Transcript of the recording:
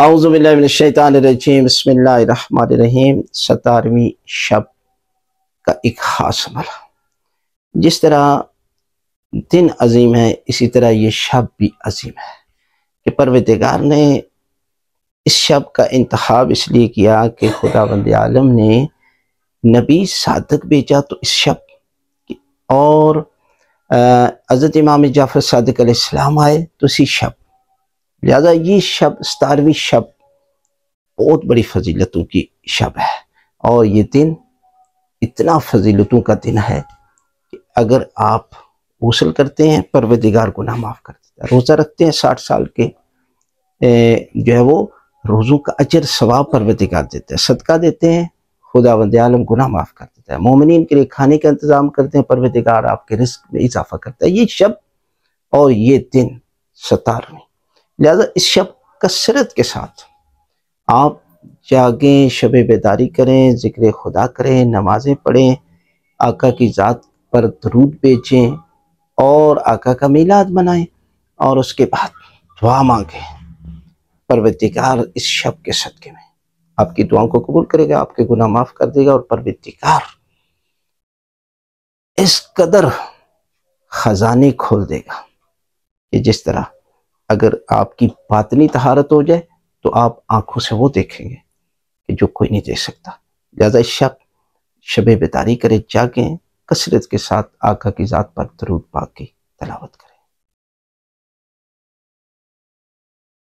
اعوذ باللہ من الشیطان الرجیم، بسم اللہ الرحمن الرحیم۔ 17ویں شب کا ایک خاص عمل، جس طرح دن عظیم ہے اسی طرح یہ شب بھی عظیم ہے کہ پروردگار نے اس شب کا انتخاب اس لیے کیا کہ خداوند عالم نے نبی صادق بھیجا تو اس شب کی، اور حضرت امام جعفر صادق علیہ السلام آئے تو اسی شب، لہذا یہ شب 17ویں شب بہت بڑی فضیلتوں کی شب ہے، اور یہ دن اتنا فضیلتوں کا دن ہے کہ اگر آپ غسل کرتے ہیں پروردگار گناہ معاف کر دیتا ہے، روزہ رکھتے ہیں 60 سال کے جو ہے وہ روزوں کا اجر ثواب پروردگار دیتا ہے، صدقہ دیتے ہیں خداوند عالم گناہ معاف کر دیتا ہے، مومنین کے لیے کھانے کا انتظام کرتے ہیں پروردگار آپ کے رزق میں اضافہ کرتا ہے۔ یہ شب اور یہ دن 17ویں، لہذا اس شب کثرت کے ساتھ آپ جاگیں، شب بیداری کریں، ذکر خدا کریں، نمازیں پڑھیں، آقا کی ذات پر درود بھیجیں اور آقا کا میلاد منائیں، اور اس کے بعد دعا مانگیں۔ پروردگار اس شب کے صدقے میں آپ کی دعاؤں کو قبول کرے گا، آپ کے گناہ معاف کر دے گا، اور پروردگار اس قدر خزانے کھول دے گا کہ جس طرح اگر آپ کی باطنی طہارت ہو جائے تو آپ آنکھوں سے وہ دیکھیں گے کہ جو کوئی نہیں دیکھ سکتا۔ لہذا اس شب بیداری کریں، جاگیں، کثرت کے ساتھ آقا کی ذات پر درود پاک کی تلاوت کریں۔